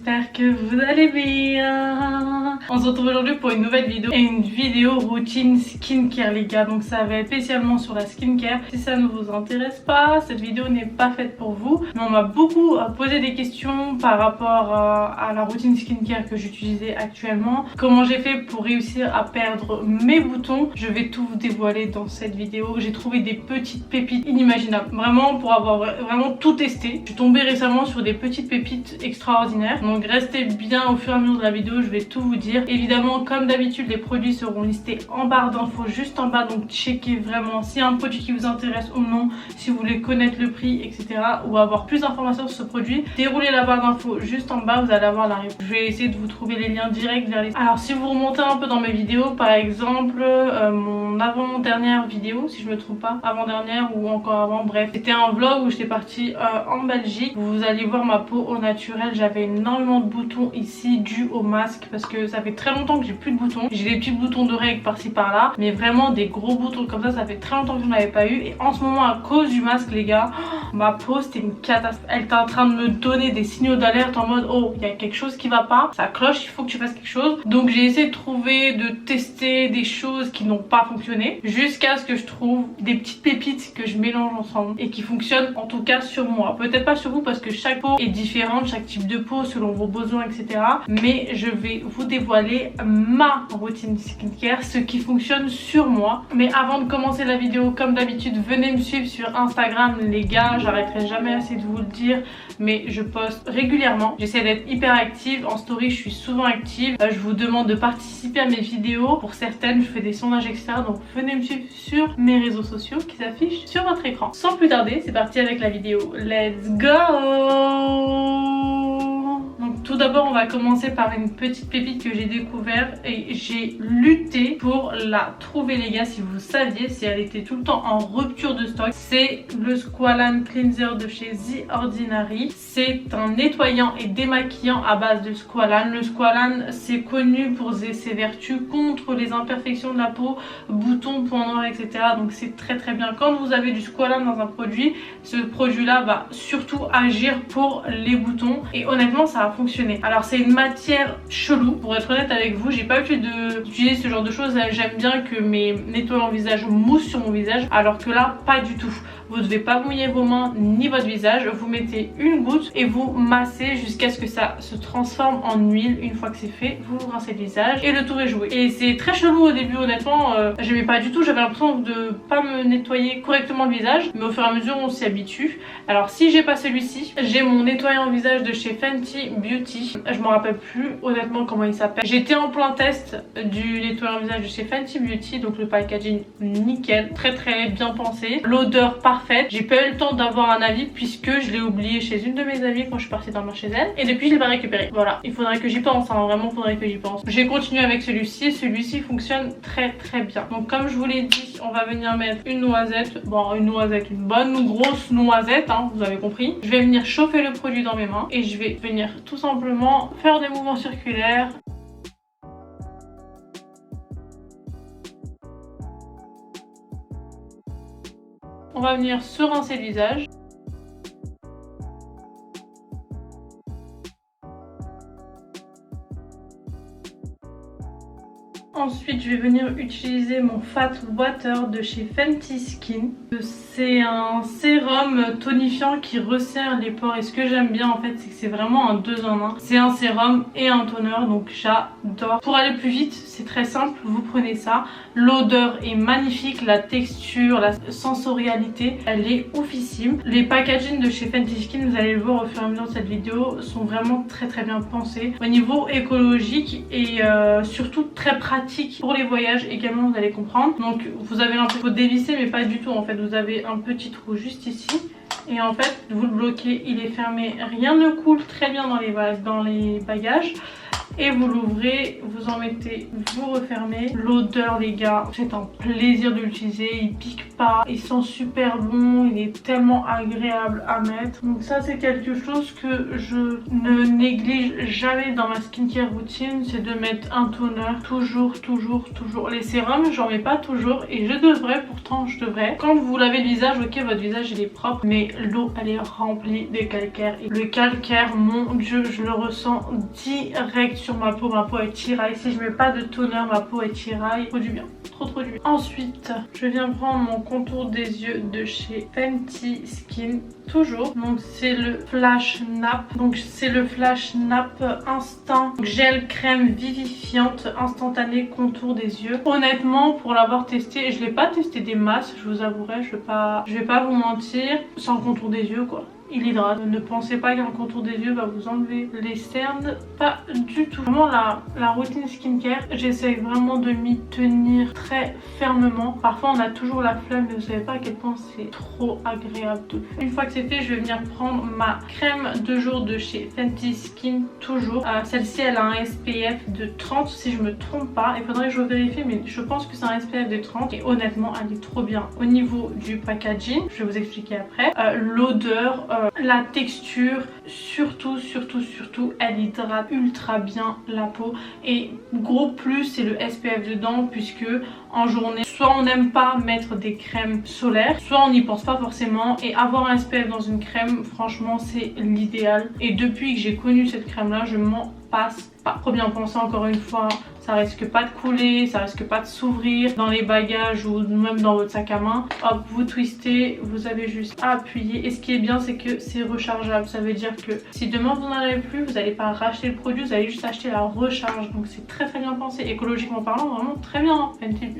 j'espère que vous allez bien. On se retrouve aujourd'hui pour une nouvelle vidéo et une vidéo routine skincare les gars. Donc ça va être spécialement sur la skincare. Si ça ne vous intéresse pas, cette vidéo n'est pas faite pour vous. Mais on m'a beaucoup posé des questions par rapport à la routine skincare que j'utilisais actuellement. Comment j'ai fait pour réussir à perdre mes boutons. Je vais tout vous dévoiler dans cette vidéo. J'ai trouvé des petites pépites inimaginables. Vraiment pour avoir vraiment tout testé. Je suis tombée récemment sur des petites pépites extraordinaires. Donc restez bien au fur et à mesure de la vidéo, je vais tout vous dire. Évidemment, comme d'habitude, les produits seront listés en barre d'infos juste en bas. Donc checkez vraiment s'il y a un produit qui vous intéresse ou non, si vous voulez connaître le prix, etc. ou avoir plus d'informations sur ce produit. Déroulez la barre d'infos juste en bas, vous allez avoir la réponse. Je vais essayer de vous trouver les liens directs vers les... Alors si vous remontez un peu dans mes vidéos, par exemple mon avant-dernière vidéo, si je me trompe pas, avant-dernière ou encore avant, bref, c'était un vlog où j'étais partie en Belgique. Vous allez voir ma peau au naturel, j'avais énormément de boutons ici dû au masque parce que ça fait très longtemps que j'ai plus de boutons. J'ai des petits boutons de règles par-ci par-là, mais vraiment des gros boutons comme ça fait très longtemps que je n'en avais pas eu. Et en ce moment, à cause du masque les gars, ma peau c'était une catastrophe. Elle était en train de me donner des signaux d'alerte en mode oh il y a quelque chose qui va pas, ça cloche, il faut que tu fasses quelque chose. Donc j'ai essayé de trouver, de tester des choses qui n'ont pas fonctionné jusqu'à ce que je trouve des petites pépites que je mélange ensemble et qui fonctionnent en tout cas sur moi. Peut-être pas sur vous parce que chaque peau est différente, chaque type de peau selon vos besoins, etc. Mais je vais vous dévoiler ma routine skincare, ce qui fonctionne sur moi. Mais avant de commencer la vidéo, comme d'habitude, venez me suivre sur Instagram les gars. J'arrêterai jamais assez de vous le dire, mais je poste régulièrement. J'essaie d'être hyper active. En story, je suis souvent active. Je vous demande de participer à mes vidéos. Pour certaines, je fais des sondages, etc. Donc venez me suivre sur mes réseaux sociaux qui s'affichent sur votre écran. Sans plus tarder, c'est parti avec la vidéo. Let's go! Donc tout d'abord on va commencer par une petite pépite que j'ai découverte et j'ai lutté pour la trouver les gars. Si vous saviez, si elle était tout le temps en rupture de stock, c'est le Squalane Cleanser de chez The Ordinary. C'est un nettoyant et démaquillant à base de squalane. Le squalane c'est connu pour ses vertus contre les imperfections de la peau, boutons, points noirs, etc. Donc c'est très bien. Quand vous avez du squalane dans un produit, ce produit là va surtout agir pour les boutons et honnêtement ça a fonctionné. Alors c'est une matière chelou, pour être honnête avec vous, j'ai pas l'habitude d'utiliser ce genre de choses. J'aime bien que mes nettoyants visage moussent sur mon visage, alors que là pas du tout. Vous ne devez pas mouiller vos mains ni votre visage, vous mettez une goutte et vous massez jusqu'à ce que ça se transforme en huile. Une fois que c'est fait, vous rincez le visage et le tour est joué. Et c'est très chelou au début honnêtement, j'aimais pas du tout, j'avais l'impression de pas me nettoyer correctement le visage, mais au fur et à mesure on s'y habitue. Alors si j'ai pas celui-ci, j'ai mon nettoyant visage de chez Fenty Beauty, je me rappelle plus honnêtement comment il s'appelle. J'étais en plein test du nettoyant visage de chez Fenty Beauty, donc le packaging nickel, très bien pensé, l'odeur parfaite. J'ai pas eu le temps d'avoir un avis puisque je l'ai oublié chez une de mes amies quand je suis partie dormir chez elle et depuis je l'ai pas récupéré. Voilà, il faudrait que j'y pense, hein, vraiment faudrait que j'y pense. J'ai continué avec celui-ci fonctionne très bien. Donc comme je vous l'ai dit, on va venir mettre une noisette, bon une noisette, une bonne grosse noisette, hein, vous avez compris. Je vais venir chauffer le produit dans mes mains et je vais venir tout simplement faire des mouvements circulaires. On va venir se rincer le visage. Ensuite, je vais venir utiliser mon Fat Water de chez Fenty Skin. C'est un sérum tonifiant qui resserre les pores et ce que j'aime bien en fait, c'est que c'est vraiment un 2 en 1. C'est un sérum et un toner, donc j'adore. Pour aller plus vite, c'est très simple, vous prenez ça. L'odeur est magnifique, la texture, la sensorialité, elle est oufissime. Les packaging de chez Fenty Skin, vous allez le voir au fur et à mesure de cette vidéo, sont vraiment très bien pensés. Au niveau écologique et surtout très pratique pour les voyages également, vous allez comprendre. Donc vous avez l'impression qu'il faut dévisser mais pas du tout en fait. Vous avez un petit trou juste ici et en fait vous le bloquez, il est fermé, rien ne coule très bien dans les bagages. et vous l'ouvrez, vous en mettez, vous refermez. L'odeur les gars, c'est un plaisir de l'utiliser, il pique pas, il sent super bon, il est tellement agréable à mettre. Donc ça c'est quelque chose que je ne néglige jamais dans ma skincare routine, c'est de mettre un toner toujours. Les sérums j'en mets pas toujours et je devrais, pourtant je devrais. Quand vous lavez le visage, ok votre visage il est propre mais l'eau elle est remplie de calcaire et le calcaire, mon dieu, je le ressens direct sur ma peau elle tiraille. Si je mets pas de toner, ma peau elle tiraille. Trop du bien, trop du bien. Ensuite je viens prendre mon contour des yeux de chez Fenty Skin, toujours. Donc c'est le Flash Nap. Donc c'est le Flash Nap Instant Gel Crème Vivifiante Instantané Contour des yeux. Honnêtement pour l'avoir testé, je l'ai pas testé des masses, je vous avouerai, je vais pas vous mentir, sans contour des yeux quoi. Il hydrate. Ne pensez pas qu'un contour des yeux va vous enlever les cernes, pas du tout. Vraiment la routine skincare, j'essaye vraiment de m'y tenir très fermement. Parfois on a toujours la flemme mais vous savez pas à quel point c'est trop agréable de le faire. Une fois que c'est fait, je vais venir prendre ma crème de jour de chez Fenty Skin, toujours. Celle-ci elle a un SPF de 30 si je me trompe pas. Il faudrait que je vérifie mais je pense que c'est un SPF de 30 et honnêtement elle est trop bien. Au niveau du packaging, je vais vous expliquer après. L'odeur, la texture, surtout elle hydrate ultra bien la peau et gros plus c'est le SPF dedans puisque en journée soit on n'aime pas mettre des crèmes solaires, soit on n'y pense pas forcément et avoir un SPF dans une crème franchement c'est l'idéal et depuis que j'ai connu cette crème là je m'en passe pas. Trop bien pensé encore une fois, ça risque pas de couler, ça risque pas de s'ouvrir dans les bagages ou même dans votre sac à main. Hop, vous twistez, vous avez juste à appuyer et ce qui est bien c'est que c'est rechargeable. Ça veut dire que si demain vous n'en avez plus, vous n'allez pas racheter le produit, vous allez juste acheter la recharge. Donc c'est très bien pensé, écologiquement parlant vraiment très bien.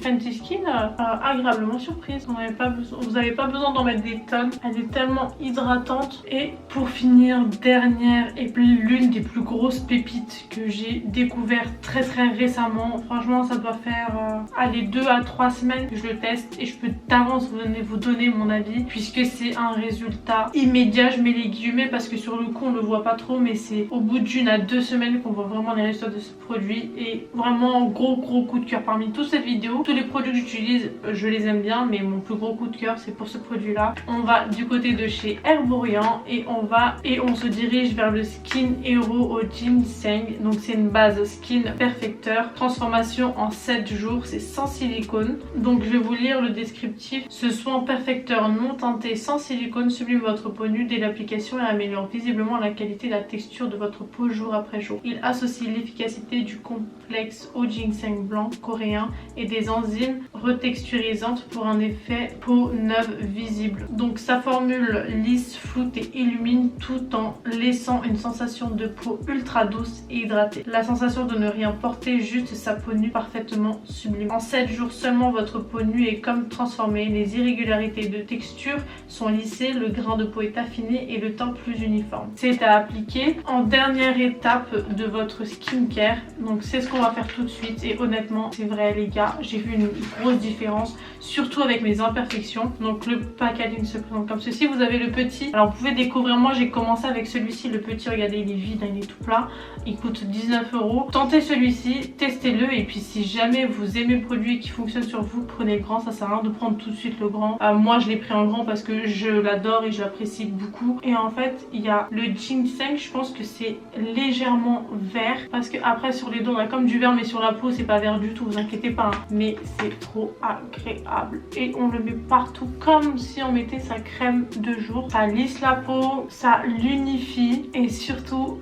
Fenty Skin, agréablement surprise. Vous n'avez pas besoin d'en mettre des tonnes, elle est tellement hydratante. Et pour finir, dernière et l'une des plus grosses pépites que j'ai découvert très récemment. Franchement ça doit faire allez 2 à 3 semaines que je le teste et je peux d'avance vous donner mon avis puisque c'est un résultat immédiat. Je mets les guillemets parce que sur le coup on le voit pas trop mais c'est au bout d'1 à 2 semaines qu'on voit vraiment les résultats de ce produit et vraiment gros coup de cœur parmi toute cette vidéo. Tous les produits que j'utilise je les aime bien mais mon plus gros coup de cœur c'est pour ce produit là. On va du côté de chez Herborian et on se dirige vers le Skin Hero au Ginseng. Donc c'est une base skin perfecteur, transformation en 7 jours, c'est sans silicone. Donc je vais vous lire le descriptif. Ce soin perfecteur non teinté sans silicone sublime votre peau nue dès l'application et améliore visiblement la qualité et la texture de votre peau jour après jour. Il associe l'efficacité du complexe au ginseng blanc coréen et des enzymes retexturisantes pour un effet peau neuve visible. Donc sa formule lisse, floute et illumine tout en laissant une sensation de peau ultra douce et hydratée. La sensation de ne rien porter, juste sa peau nue parfaitement sublime. En 7 jours seulement votre peau nue est comme transformée, les irrégularités de texture sont lissées, le grain de peau est affiné et le teint plus uniforme. C'est à appliquer en dernière étape de votre skincare. Donc c'est ce qu'on va faire tout de suite et honnêtement c'est vrai les gars, j'ai vu une grosse différence surtout avec mes imperfections. Donc le packaging se présente comme ceci. Vous avez le petit, alors vous pouvez découvrir, moi j'ai commencé avec celui-ci, le petit, regardez il est vide, il est tout plat, il coûte 19 €. Tentez celui-ci, testez-le et puis si jamais vous aimez le produit qui fonctionne sur vous, prenez le grand. Ça sert à rien de prendre tout de suite le grand. Moi je l'ai pris en grand parce que je l'adore et je l'apprécie beaucoup. Et en fait il y a le ginseng, je pense que c'est légèrement vert parce que après sur les doigts on a comme du vert mais sur la peau c'est pas vert du tout, vous inquiétez pas hein. Mais c'est trop agréable et on le met partout comme si on mettait sa crème de jour. Ça lisse la peau, ça l'unifie et surtout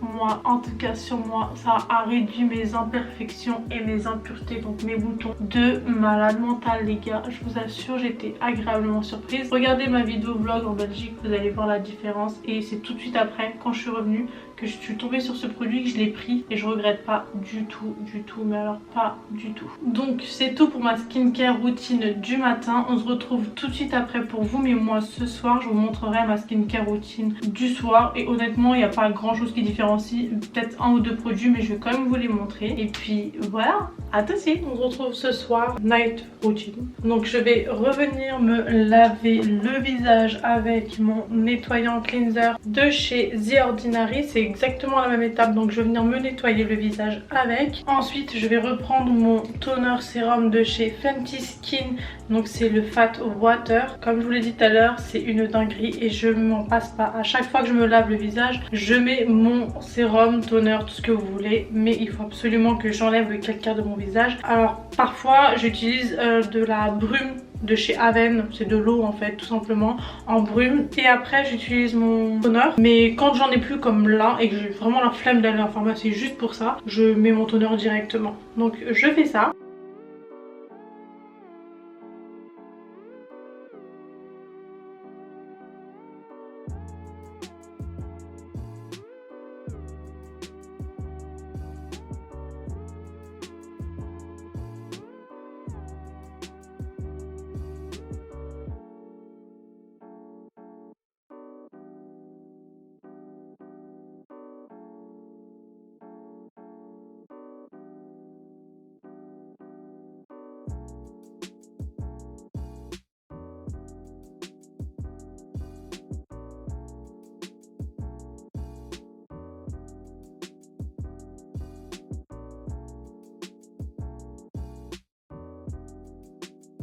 moi, en tout cas sur moi, ça a réduit mes imperfections et mes impuretés, donc mes boutons de malade mental les gars. Je vous assure, j'étais agréablement surprise. Regardez ma vidéo vlog en Belgique, vous allez voir la différence et c'est tout de suite après quand je suis revenue que je suis tombée sur ce produit, que je l'ai pris et je regrette pas du tout, mais alors pas du tout. Donc c'est tout pour ma skincare routine du matin. On se retrouve tout de suite après pour vous, mais moi ce soir je vous montrerai ma skincare routine du soir et honnêtement il n'y a pas grand chose qui différencie, peut-être 1 ou 2 produits mais je vais quand même vous les montrer. Et puis voilà, à tout de suite. On se retrouve ce soir, night routine. Donc je vais revenir me laver le visage avec mon nettoyant cleanser de chez The Ordinary. C'est exactement la même étape, donc je vais venir me nettoyer le visage avec. Ensuite je vais reprendre mon toner sérum de chez Fenty Skin, donc c'est le Fat Water. Comme je vous l'ai dit tout à l'heure, c'est une dinguerie et je m'en passe pas. À chaque fois que je me lave le visage, je mets mon sérum, toner, tout ce que vous voulez, mais il faut absolument que j'enlève le calcaire de mon visage. Alors parfois j'utilise de la brume de chez Aven, c'est de l'eau en fait tout simplement en brume, et après j'utilise mon toner, mais quand j'en ai plus comme là et que j'ai vraiment la flemme d'aller en pharmacie juste pour ça, je mets mon toner directement. Donc je fais ça.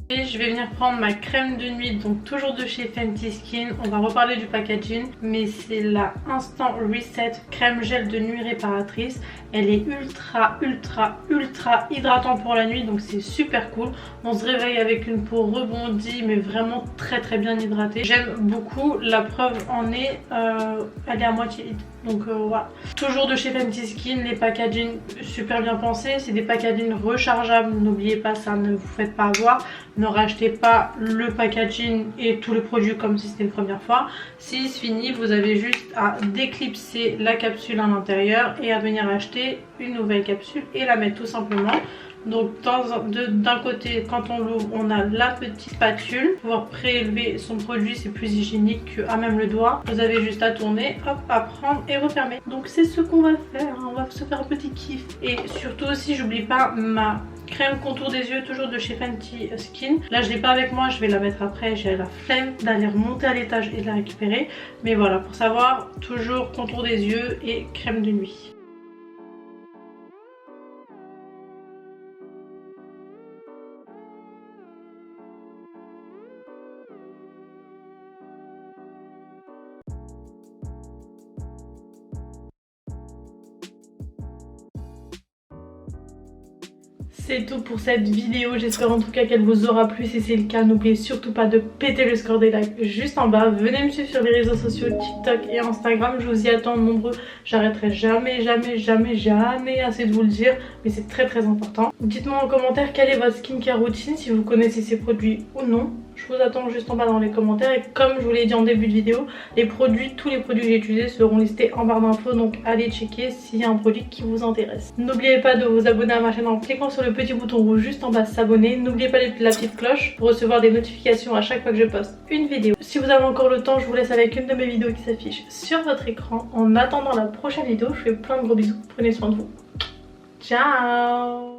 Et je vais venir prendre ma crème de nuit, donc toujours de chez Fenty Skin. On va reparler du packaging, mais c'est la Instant Reset crème gel de nuit réparatrice. Elle est ultra hydratante pour la nuit, donc c'est super cool. On se réveille avec une peau rebondie mais vraiment très bien hydratée. J'aime beaucoup, la preuve en est, elle est à moitié vide. Donc voilà. Toujours de chez Fenty Skin, les packaging super bien pensés. C'est des packaging rechargeables, n'oubliez pas ça, ne vous faites pas avoir. Ne rachetez pas le packaging et tous les produits comme si c'était une première fois. Si c'est fini, vous avez juste à déclipser la capsule à l'intérieur et à venir acheter une nouvelle capsule et la mettre tout simplement. Donc d'un côté, quand on l'ouvre, on a la petite spatule. Pour pouvoir prélever son produit, c'est plus hygiénique qu'à même le doigt. Vous avez juste à tourner, hop, à prendre et refermer. Donc c'est ce qu'on va faire, on va se faire un petit kiff. Et surtout aussi, j'oublie pas ma crème contour des yeux, toujours de chez Fenty Skin. Là je l'ai pas avec moi, je vais la mettre après. J'ai la flemme d'aller remonter à l'étage et de la récupérer. Mais voilà, pour savoir, toujours contour des yeux et crème de nuit. C'est tout pour cette vidéo, j'espère en tout cas qu'elle vous aura plu. Si c'est le cas, n'oubliez surtout pas de péter le score des likes juste en bas. Venez me suivre sur les réseaux sociaux TikTok et Instagram, je vous y attends nombreux. J'arrêterai jamais assez de vous le dire, mais c'est très important. Dites-moi en commentaire quelle est votre skincare routine, si vous connaissez ces produits ou non. Je vous attends juste en bas dans les commentaires, et comme je vous l'ai dit en début de vidéo, tous les produits que j'ai utilisés seront listés en barre d'infos, donc allez checker s'il y a un produit qui vous intéresse. N'oubliez pas de vous abonner à ma chaîne en cliquant sur le petit bouton rouge juste en bas, s'abonner. N'oubliez pas la petite cloche pour recevoir des notifications à chaque fois que je poste une vidéo. Si vous avez encore le temps, je vous laisse avec une de mes vidéos qui s'affiche sur votre écran. En attendant la prochaine vidéo, je vous fais plein de gros bisous, prenez soin de vous. Ciao.